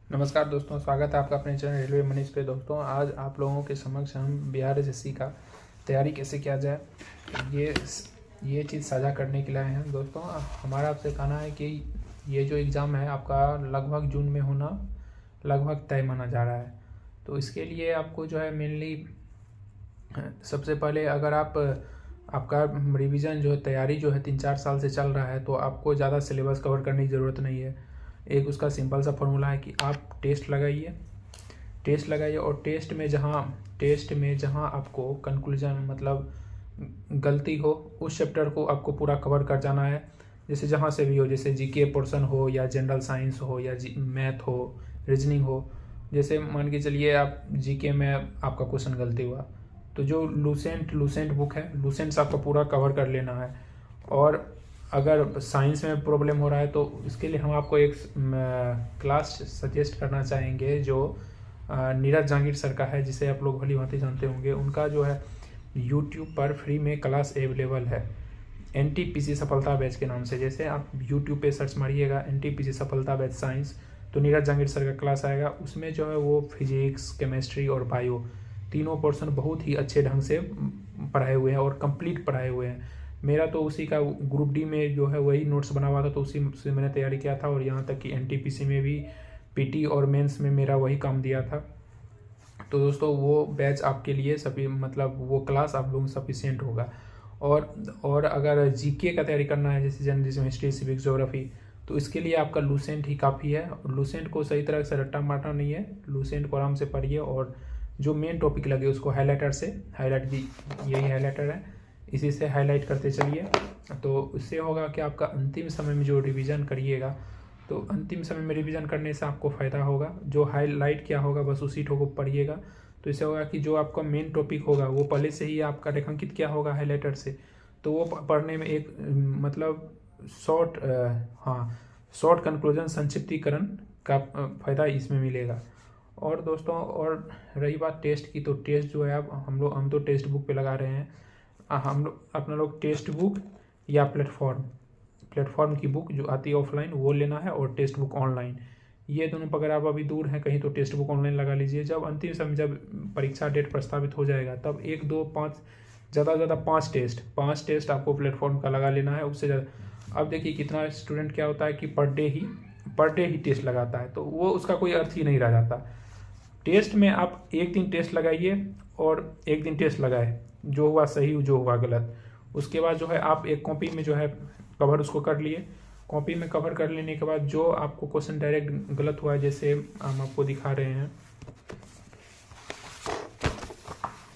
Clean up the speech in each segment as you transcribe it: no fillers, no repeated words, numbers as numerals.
नमस्कार दोस्तों, स्वागत है आपका अपने चैनल रेलवे मनीष पे। दोस्तों, आज आप लोगों के समक्ष हम बिहार एसएससी का तैयारी कैसे किया जाए ये चीज़ साझा करने के लिए आए हैं। दोस्तों, हमारा आपसे कहना है कि ये जो एग्ज़ाम है आपका लगभग जून में होना लगभग तय माना जा रहा है। तो इसके लिए आपको जो है मेनली सबसे पहले अगर आपका रिवीजन जो है तैयारी जो है 3-4 साल से चल रहा है तो आपको ज़्यादा सिलेबस कवर करने की ज़रूरत नहीं है। एक उसका सिंपल सा फॉर्मूला है कि आप टेस्ट लगाइए और टेस्ट में जहाँ आपको कंक्लूजन मतलब गलती हो उस चैप्टर को आपको पूरा कवर कर जाना है। जैसे जहाँ से भी हो, जैसे जीके पोर्शन हो या जनरल साइंस हो या मैथ हो, रीजनिंग हो। जैसे मान के चलिए आप जीके में आपका क्वेश्चन गलती हुआ तो जो लूसेंट बुक है, लूसेंट से आपको पूरा कवर कर लेना है। और अगर साइंस में प्रॉब्लम हो रहा है तो इसके लिए हम आपको एक क्लास सजेस्ट करना चाहेंगे जो नीरज जहांगीर सर का है, जिसे आप लोग भली भांति जानते होंगे। उनका जो है यूट्यूब पर फ्री में क्लास अवेलेबल है, एनटीपीसी सफलता बैच के नाम से। जैसे आप यूट्यूब पे सर्च मारिएगा एनटीपीसी सफलता बैच साइंस, तो नीरज जहांगीर सर का क्लास आएगा। उसमें जो है वो फिजिक्स, केमिस्ट्री और बायो तीनों पोर्शन बहुत ही अच्छे ढंग से पढ़ाए हुए हैं और कंप्लीट पढ़ाए हुए हैं। मेरा तो उसी का ग्रुप डी में जो है वही नोट्स बना हुआ था, तो उसी से मैंने तैयारी किया था। और यहाँ तक कि एनटीपीसी में भी पीटी और मेंस में मेरा वही काम दिया था। तो दोस्तों, वो बैच आपके लिए सभी मतलब वो क्लास आप लोगों को सफिशियंट होगा। और अगर जीके का तैयारी करना है, जैसे जर्नलिज्म, हिस्ट्री, सिविक्स, ज्योग्राफी, तो इसके लिए आपका लूसेंट ही काफ़ी है। लूसेंट को सही तरह से रट्टा मारना नहीं है, लूसेंट को आराम से पढ़िए और जो मेन टॉपिक लगे उसको हाईलाइटर से हाईलाइट, यही हाईलाइटर है, इसी से हाईलाइट करते चलिए। तो इससे होगा कि आपका अंतिम समय में जो रिवीजन करिएगा, तो अंतिम समय में रिवीजन करने से आपको फ़ायदा होगा। जो हाईलाइट क्या होगा बस उसी को पढ़िएगा, तो इससे होगा कि जो आपका मेन टॉपिक होगा वो पहले से ही आपका रेखांकित क्या होगा हाईलाइटर से, तो वो पढ़ने में एक मतलब शॉर्ट कंक्लूजन, संक्षिप्तीकरण का फ़ायदा इसमें मिलेगा। और दोस्तों, और रही बात टेस्ट की, तो टेस्ट जो है अब हम तो टेक्स्ट बुक पे लगा रहे हैं। हम लोग अपना लोग टेक्स्ट बुक या प्लेटफॉर्म की बुक जो आती है ऑफलाइन वो लेना है, और टेक्स्ट बुक ऑनलाइन, ये दोनों पर अगर आप अभी दूर हैं कहीं तो टेक्स्ट बुक ऑनलाइन लगा लीजिए। जब अंतिम समय जब परीक्षा डेट प्रस्तावित हो जाएगा तब 1, 2, 5 ज़्यादा से ज़्यादा 5 टेस्ट आपको प्लेटफॉर्म का लगा लेना है, उससे ज़्यादा। अब देखिए कितना स्टूडेंट क्या होता है कि पर डे ही टेस्ट लगाता है, तो वो उसका कोई अर्थ ही नहीं रह जाता। टेस्ट में आप एक दिन टेस्ट लगाइए और एक दिन टेस्ट लगाए, जो हुआ सही जो हुआ गलत, उसके बाद जो है आप एक कॉपी में जो है कवर उसको कर लिए। कॉपी में कवर कर लेने के बाद जो आपको क्वेश्चन डायरेक्ट गलत हुआ है, जैसे हम आपको दिखा रहे हैं,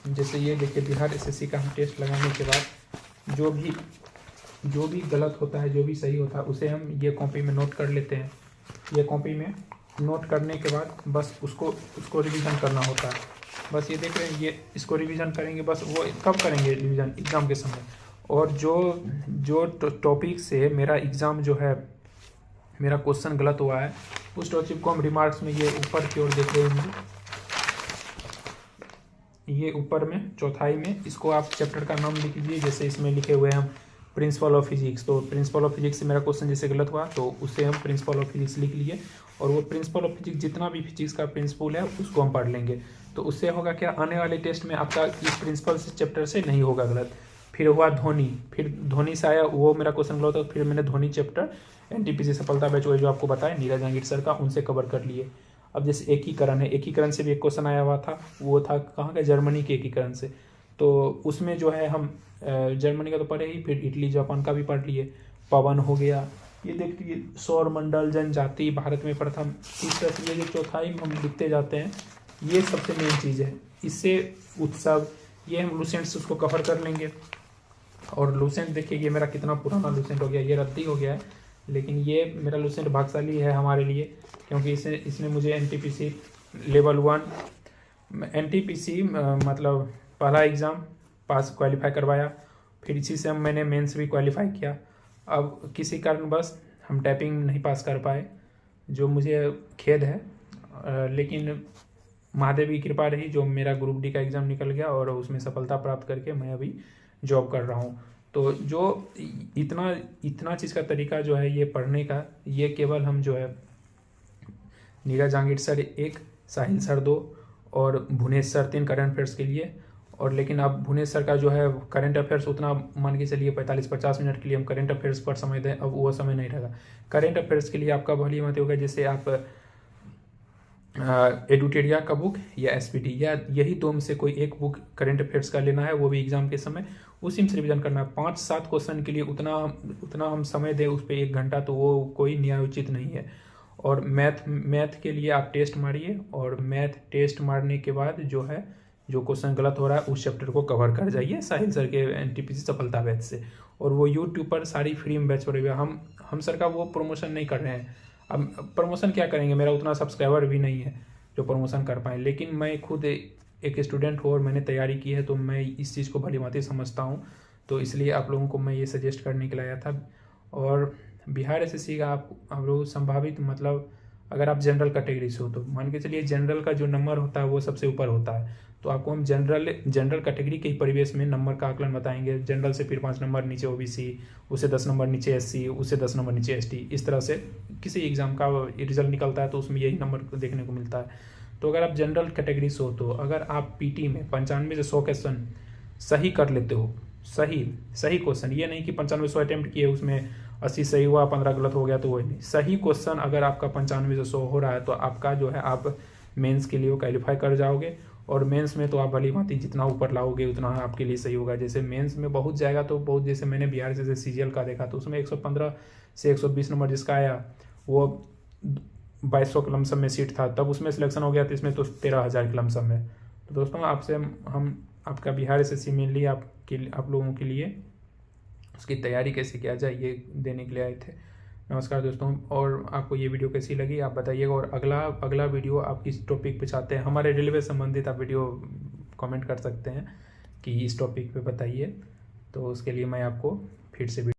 जैसे ये देखिए बिहार एसएससी का हम टेस्ट लगाने के बाद जो भी गलत होता है, जो भी सही होता है, उसे हम ये कॉपी में नोट कर लेते हैं। ये कॉपी में नोट करने के बाद बस उसको रिवीजन करना होता है। बस ये देख रहे हैं, ये इसको रिवीजन करेंगे। बस वो कब करेंगे रिवीजन? एग्ज़ाम के समय। और जो टॉपिक से मेरा एग्ज़ाम जो है मेरा क्वेश्चन गलत हुआ है, उस टॉपिक को हम रिमार्क्स में ये ऊपर की ओर देख रहे होंगे, ये ऊपर में चौथाई में इसको आप चैप्टर का नाम लिख लीजिए। जैसे इसमें लिखे हुए हैं हम प्रिंसिपल ऑफ फिजिक्स, तो प्रिंसिपल ऑफ फिजिक्स से मेरा क्वेश्चन जैसे गलत हुआ तो उससे हम प्रिंसिपल ऑफ फिजिक्स लिख लिए। और वो प्रिंसिपल ऑफ फिजिक्स जितना भी फिजिक्स का प्रिंसिपल है उसको हम पढ़ लेंगे। तो उससे होगा क्या, आने वाले टेस्ट में आपका इस प्रिंसिपल से चैप्टर से नहीं होगा गलत। फिर हुआ धोनी से आया, वो मेरा क्वेश्चन गलत था, फिर मैंने धोनी चैप्टर एनटीपीसी सफलता बैच जो आपको बताया नीरज जहांगीर सर का, उनसे कवर कर लिए। अब जैसे एकीकरण है, एकीकरण से भी एक क्वेश्चन आया हुआ था, वो था कहाँ का, जर्मनी के एकीकरण से। तो उसमें जो है हम जर्मनी का तो पढ़े ही, फिर इटली जापान का भी पढ़ लिए। पवन हो गया, ये देखिए सौर मंडल, जनजाति, भारत में प्रथम, इस तरह से ये जो चौथाई में हम लिखते जाते हैं, ये सबसे मेन चीज़ है। इससे उत्सव, ये हम लूसेंट से उसको कवर कर लेंगे। और लूसेंट देखिए ये मेरा कितना पुराना लूसेंट हो गया, ये रद्दी हो गया है, लेकिन ये मेरा लूसेंट भाग्यशाली है हमारे लिए, क्योंकि इसने मुझे एनटीपीसी लेवल 1 एनटीपीसी मतलब पहला एग्ज़ाम पास क्वालिफाई करवाया। फिर इसी से मैंने मेंस भी क्वालिफाई किया। अब किसी कारणवश हम टाइपिंग नहीं पास कर पाए, जो मुझे खेद है, लेकिन महादेव की कृपा रही, जो मेरा ग्रुप डी का एग्ज़ाम निकल गया और उसमें सफलता प्राप्त करके मैं अभी जॉब कर रहा हूँ। तो जो इतना चीज़ का तरीका जो है ये पढ़ने का, ये केवल हम जो है नीरज जहांगीर सर 1, साहिल सर 2 और भुवनेश सर 3 करंट अफेयर्स के लिए। और लेकिन अब भुवनेश सर का जो है करंट अफेयर्स उतना मान के चलिए 45-50 मिनट के लिए हम करंट अफेयर्स पर समय दें, अब वो समय नहीं रहेगा। करंट अफेयर्स के लिए आपका भली मत होगा, जैसे आप एडुटेरिया का बुक या एसपीटी या यही दो में से कोई एक बुक करंट अफेयर्स का लेना है, वो भी एग्जाम के समय उसी में से रिविजन करना है। 5-7 क्वेश्चन के लिए उतना हम समय दें उस पर 1 घंटा, तो वो कोई न्यायोचित नहीं है। और मैथ के लिए आप टेस्ट मारिए, और मैथ टेस्ट मारने के बाद जो क्वेश्चन गलत हो रहा है उस चैप्टर को कवर कर जाइए साहिल सर के एनटीपीसी सफलता बैच से। और वो यूट्यूब पर सारी फ्री में बैच पड़े हुए, हम सर का वो प्रमोशन नहीं कर रहे हैं। अब प्रमोशन क्या करेंगे, मेरा उतना सब्सक्राइबर भी नहीं है जो प्रमोशन कर पाए, लेकिन मैं खुद एक स्टूडेंट हूँ और मैंने तैयारी की है, तो मैं इस चीज़ को भली भांति समझता हूँ, तो इसलिए आप लोगों को मैं ये सजेस्ट करने के लिए आया था। और बिहार एसएससी का आप लोग संभावित मतलब अगर आप जनरल कैटेगरी से हो तो मान के चलिए जनरल का जो नंबर होता है वो सबसे ऊपर होता है, तो आपको हम जनरल कैटेगरी के परिवेश में नंबर का आकलन बताएंगे। जनरल से फिर 5 नंबर नीचे ओबीसी, उससे 10 नंबर नीचे एससी, उससे 10 नंबर नीचे एसटी, इस तरह से किसी एग्जाम का रिजल्ट निकलता है तो उसमें यही नंबर देखने को मिलता है। तो अगर आप जनरल कैटेगरी से हो तो अगर आप पीटी में 95 से 100 क्वेश्चन सही कर लेते हो, सही क्वेश्चन, ये नहीं कि 95-100 अटेम्प्ट किए उसमें 80 सही हुआ 15 गलत हो गया, तो वही नहीं, सही क्वेश्चन अगर आपका 95 से 100 हो रहा है तो आपका जो है आप मेंस के लिए वो क्वालिफाई कर जाओगे। और मेंस में तो आप भली भांति जितना ऊपर लाओगे उतना आपके लिए सही होगा। जैसे मेंस में बहुत जाएगा तो बहुत, जैसे मैंने बिहार से सीजीएल का देखा तो उसमें 115 से 120 नंबर जिसका आया वो 2200 के लमसम में सीट था, तब उसमें सिलेक्शन हो गया, तो इसमें तो 13,000 के लमसम है। तो दोस्तों आपसे हम आपका बिहार एसएससी मेनली आप लोगों के लिए उसकी तैयारी कैसे किया जाए ये देने के लिए आए थे। नमस्कार दोस्तों, और आपको ये वीडियो कैसी लगी आप बताइएगा, और अगला वीडियो आप किस टॉपिक पे चाहते हैं, हमारे रेलवे संबंधित आप वीडियो कमेंट कर सकते हैं कि इस टॉपिक पे बताइए, तो उसके लिए मैं आपको फिर से